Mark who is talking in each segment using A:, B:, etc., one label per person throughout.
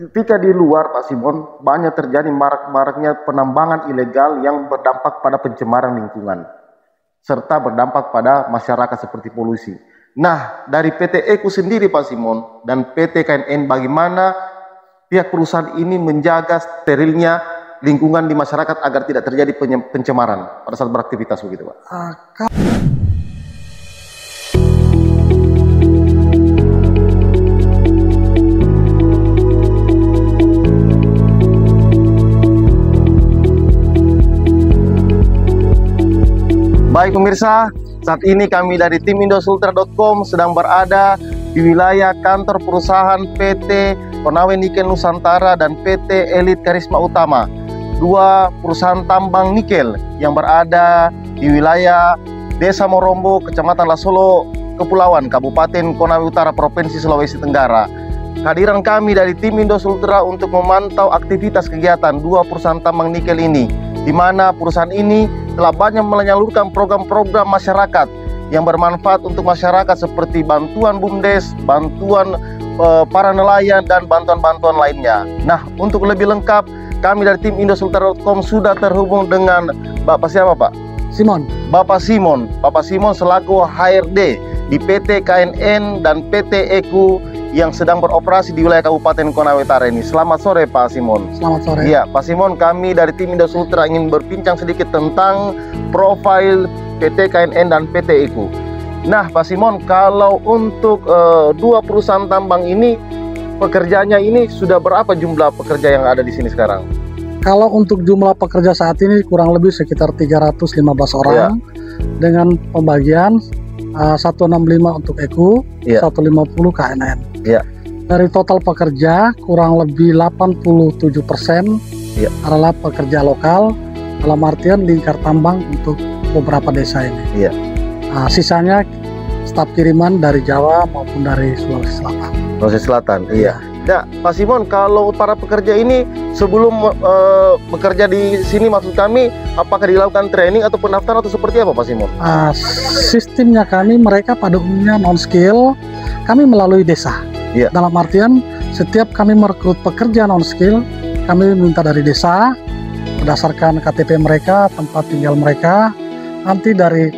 A: ketika di luar Pak Simon banyak terjadi marak-maraknya penambangan ilegal yang berdampak pada pencemaran lingkungan serta berdampak pada masyarakat seperti polusi. Nah, dari PT EKU sendiri Pak Simon dan PT KNN, bagaimana pihak perusahaan ini menjaga sterilnya lingkungan di masyarakat agar tidak terjadi pencemaran pada saat beraktivitas begitu Pak? Baik pemirsa, saat ini kami dari tim Indosultra.com sedang berada di wilayah kantor perusahaan PT Konawe Nikel Nusantara dan PT Elite Karisma Utama, dua perusahaan tambang nikel yang berada di wilayah Desa Morombo, Kecamatan Lasolo, Kepulauan, Kabupaten Konawe Utara, Provinsi Sulawesi Tenggara. Kehadiran kami dari tim Indosultra untuk memantau aktivitas kegiatan dua perusahaan tambang nikel ini, di mana perusahaan ini telah banyak menyalurkan program-program masyarakat yang bermanfaat untuk masyarakat seperti bantuan BUMDes, bantuan para nelayan, dan bantuan-bantuan lainnya. Nah, untuk lebih lengkap, kami dari tim Indosultra.com sudah terhubung dengan Bapak siapa Pak?
B: Simon.
A: Bapak Simon selaku HRD di PT KNN dan PT EKU yang sedang beroperasi di wilayah Kabupaten Konawe Utara ini. Selamat sore Pak Simon.
B: Selamat sore.
A: Iya Pak Simon, kami dari tim Indosultra ingin berbincang sedikit tentang profil PT KNN dan PT EKU. Nah Pak Simon, kalau untuk dua perusahaan tambang ini, pekerjanya ini sudah berapa jumlah pekerja yang ada di sini sekarang?
B: Kalau untuk jumlah pekerja saat ini kurang lebih sekitar 315 orang, dengan pembagian 165 untuk EKU, 150 KNN. Dari total pekerja kurang lebih 87% adalah pekerja lokal, dalam artian lingkar tambang untuk beberapa desa ini. Sisanya staf kiriman dari Jawa maupun dari Sulawesi Selatan.
A: Sulawesi Selatan, iya. Ya, Pak Simon, kalau para pekerja ini sebelum bekerja di sini, maksud kami, apakah dilakukan training atau pendaftaran atau seperti apa Pak Simon?
B: Sistemnya kami, mereka pada umumnya non-skill, kami melalui desa. Dalam artian, setiap kami merekrut pekerja non-skill, kami minta dari desa, berdasarkan KTP mereka, tempat tinggal mereka, nanti dari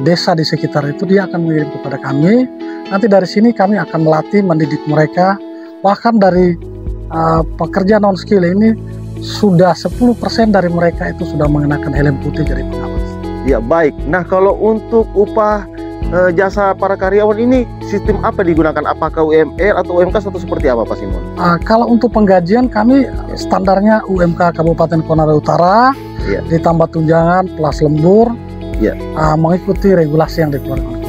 B: desa di sekitar itu dia akan mengirim kepada kami. Nanti dari sini kami akan melatih, mendidik mereka. Bahkan dari pekerja non-skill ini sudah 10% dari mereka itu sudah mengenakan helm putih jadi pengawas.
A: Ya baik. Nah kalau untuk upah jasa para karyawan ini sistem apa digunakan? Apakah UMR atau UMK atau seperti apa Pak Simon?
B: Kalau untuk penggajian kami standarnya UMK Kabupaten Konawe Utara, ditambah tunjangan plus lembur, mengikuti regulasi yang dikeluarkan.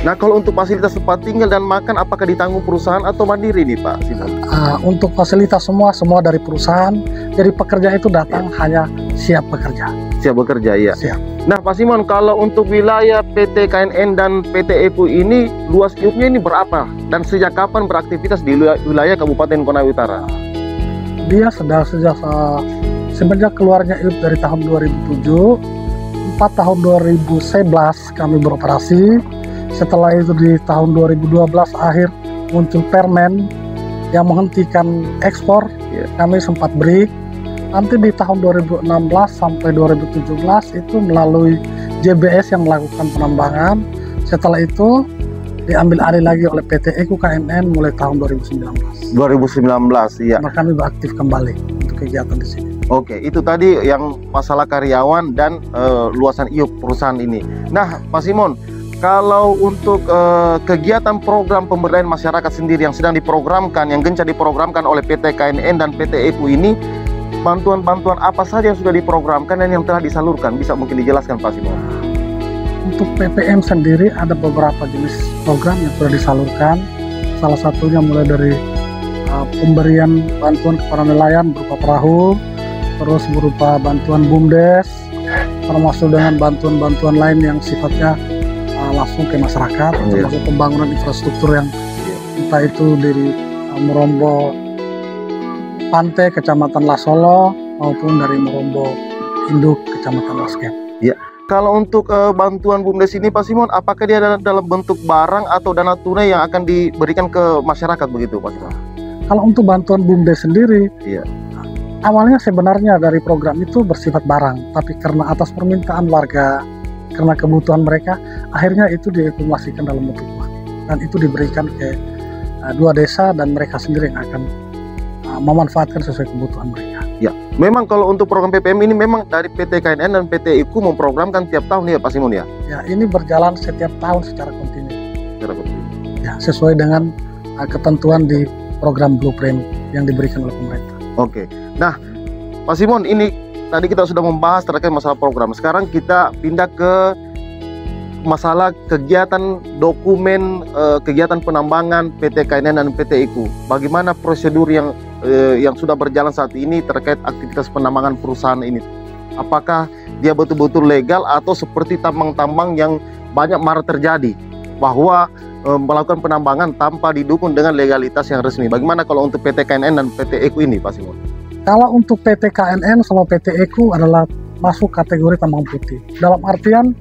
A: Nah kalau untuk fasilitas tempat tinggal dan makan, apakah ditanggung perusahaan atau mandiri nih Pak Simon?
B: Untuk fasilitas semua dari perusahaan. Jadi pekerja itu datang hanya siap bekerja.
A: Siap bekerja, ya.
B: Siap.
A: Nah Pak Simon, kalau untuk wilayah PT KNN dan PT EKU ini, luas iupnya ini berapa? Dan sejak kapan beraktivitas di wilayah Kabupaten Konawe Utara?
B: Dia semenjak keluarnya iup dari tahun 2007, 4 tahun 2011 kami beroperasi. Setelah itu di tahun 2012 akhir muncul permen yang menghentikan ekspor, kami sempat break. Nanti di tahun 2016 sampai 2017 itu melalui JBS yang melakukan penambangan. Setelah itu diambil alih lagi oleh PT EKU KNN mulai tahun 2019.
A: 2019, iya.
B: Maka kami beraktif kembali untuk kegiatan di sini.
A: Oke, itu tadi yang masalah karyawan dan luasan iup perusahaan ini. Nah, Pak Simon, kalau untuk kegiatan program pemberdayaan masyarakat sendiri yang sedang diprogramkan, yang gencar diprogramkan oleh PT KNN dan PT EKU ini, bantuan-bantuan apa saja yang sudah diprogramkan dan yang telah disalurkan? Bisa mungkin dijelaskan Pak Simon?
B: Untuk PPM sendiri ada beberapa jenis program yang sudah disalurkan. Salah satunya mulai dari pemberian bantuan kepada nelayan berupa perahu, terus berupa bantuan BUMDes, termasuk dengan bantuan-bantuan lain yang sifatnya langsung ke masyarakat, termasuk pembangunan infrastruktur yang entah itu dari Morombo Pantai Kecamatan Lasolo maupun dari Morombo Induk Kecamatan Lasket.
A: Ya, kalau untuk bantuan BUMDes ini Pak Simon, apakah dia dalam bentuk barang atau dana tunai yang akan diberikan ke masyarakat begitu Pak Simon?
B: Kalau untuk bantuan BUMDes sendiri, awalnya sebenarnya dari program itu bersifat barang, tapi karena atas permintaan warga, karena kebutuhan mereka, akhirnya itu diakumulasikan dalam bentuk uang, dan itu diberikan ke 2 desa dan mereka sendiri yang akan memanfaatkan sesuai kebutuhan mereka.
A: Ya, memang kalau untuk program PPM ini memang dari PT KNN dan PT IKU memprogramkan tiap tahun ya Pak Simon ya?
B: Ya, ini berjalan setiap tahun secara kontinu. Ya, sesuai dengan ketentuan di program blueprint yang diberikan oleh pemerintah.
A: Oke, nah Pak Simon, ini tadi kita sudah membahas terkait masalah program. Sekarang kita pindah ke masalah kegiatan dokumen kegiatan penambangan PT KNN dan PT IKU. Bagaimana prosedur yang sudah berjalan saat ini terkait aktivitas penambangan perusahaan ini? Apakah dia betul-betul legal atau seperti tambang-tambang yang banyak marak terjadi bahwa melakukan penambangan tanpa didukung dengan legalitas yang resmi? Bagaimana kalau untuk PT KNN dan PT IKU ini, Pak Simon?
B: Kalau untuk PT KNN sama PT IKU adalah masuk kategori tambang putih. Dalam artian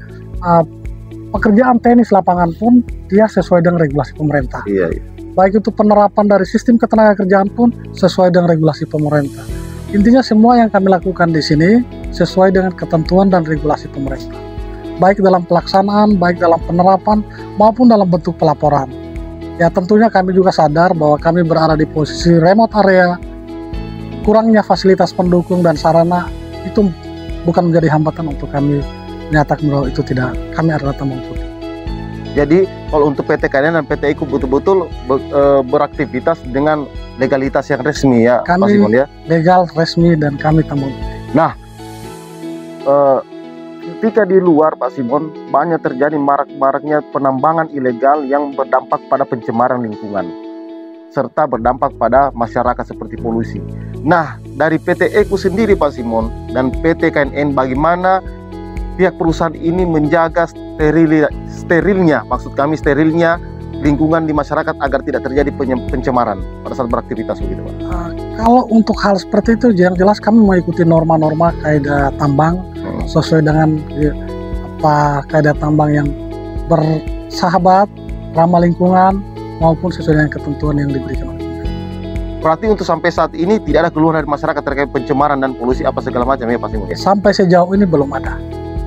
B: pekerjaan teknis lapangan pun dia sesuai dengan regulasi pemerintah. Iya. Baik itu penerapan dari sistem ketenagakerjaan pun sesuai dengan regulasi pemerintah. Intinya semua yang kami lakukan di sini sesuai dengan ketentuan dan regulasi pemerintah. Baik dalam pelaksanaan, baik dalam penerapan, maupun dalam bentuk pelaporan. Ya tentunya kami juga sadar bahwa kami berada di posisi remote area, kurangnya fasilitas pendukung dan sarana itu bukan menjadi hambatan untuk kami menyatakan bahwa itu tidak, kami adalah tambang putih.
A: Jadi kalau untuk PT KNN dan PT IKU betul-betul beraktivitas dengan legalitas yang resmi ya,
B: kami
A: Pak Simon ya?
B: Legal, resmi, dan kami tambang putih.
A: Nah, ketika di luar Pak Simon banyak terjadi marak-maraknya penambangan ilegal yang berdampak pada pencemaran lingkungan serta berdampak pada masyarakat seperti polusi. Nah, dari PT IKU sendiri Pak Simon dan PT KNN, bagaimana pihak perusahaan ini menjaga sterilnya lingkungan di masyarakat agar tidak terjadi pencemaran pada saat beraktivitas begitu Pak?
B: Kalau untuk hal seperti itu yang jelas kami mengikuti norma-norma kaidah tambang sesuai dengan kaidah tambang yang bersahabat, ramah lingkungan, maupun sesuai dengan ketentuan yang diberikan oleh pemerintah.
A: Berarti untuk sampai saat ini tidak ada keluhan dari masyarakat terkait pencemaran dan polusi apa segala macam ya Pak Simon?
B: Sampai sejauh ini belum ada.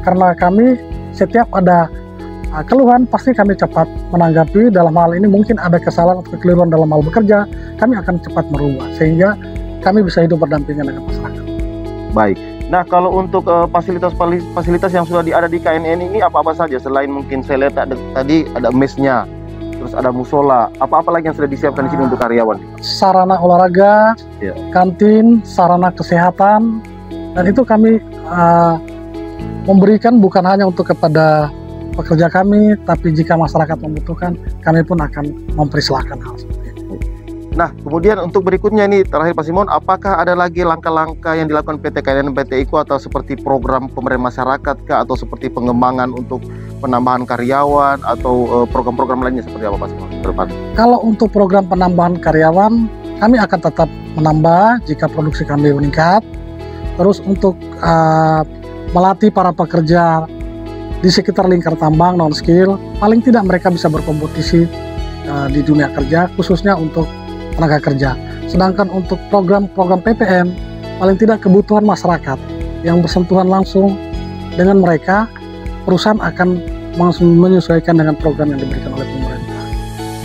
B: Karena kami setiap ada keluhan pasti kami cepat menanggapi. Dalam hal ini mungkin ada kesalahan atau kekeliruan dalam hal bekerja, kami akan cepat merubah sehingga kami bisa hidup berdampingan dengan masyarakat.
A: Baik. Nah, kalau untuk fasilitas yang sudah ada di KNN ini apa-apa saja selain mungkin saya lihat tadi ada mesnya, terus ada musola, apa-apa lagi yang sudah disiapkan di sini untuk karyawan?
B: Sarana olahraga, kantin, sarana kesehatan, dan itu kami memberikan bukan hanya untuk kepada pekerja kami, tapi jika masyarakat membutuhkan, kami pun akan mempersilahkan hal seperti itu.
A: Nah, kemudian untuk berikutnya ini terakhir Pak Simon, apakah ada lagi langkah-langkah yang dilakukan PT KNN dan PT IKU atau seperti program pemerintah masyarakat kah, atau seperti pengembangan untuk penambahan karyawan atau program-program lainnya seperti apa Pak Simon ke depan?
B: Kalau untuk program penambahan karyawan, kami akan tetap menambah jika produksi kami meningkat. Terus untuk melatih para pekerja di sekitar lingkar tambang non skill, paling tidak mereka bisa berkompetisi di dunia kerja, khususnya untuk tenaga kerja. Sedangkan untuk program-program PPM, paling tidak kebutuhan masyarakat yang bersentuhan langsung dengan mereka, perusahaan akan langsung menyesuaikan dengan program yang diberikan oleh pemerintah.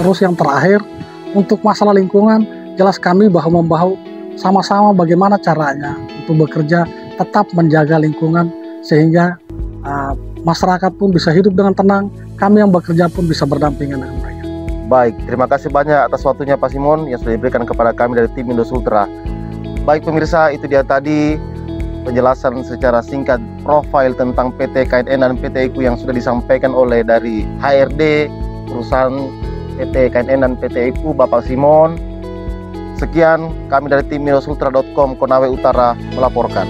B: Terus yang terakhir, untuk masalah lingkungan, jelas kami bahu-membahu sama-sama bagaimana caranya untuk bekerja tetap menjaga lingkungan sehingga masyarakat pun bisa hidup dengan tenang, kami yang bekerja pun bisa berdampingan dengan mereka.
A: Baik, terima kasih banyak atas waktunya Pak Simon yang sudah diberikan kepada kami dari tim Indosultra. Baik pemirsa, itu dia tadi penjelasan secara singkat profil tentang PT KNN dan PT IKU yang sudah disampaikan oleh dari HRD perusahaan PT KNN dan PT IKU, Bapak Simon. Sekian, kami dari tim Indosultra.com Konawe Utara melaporkan.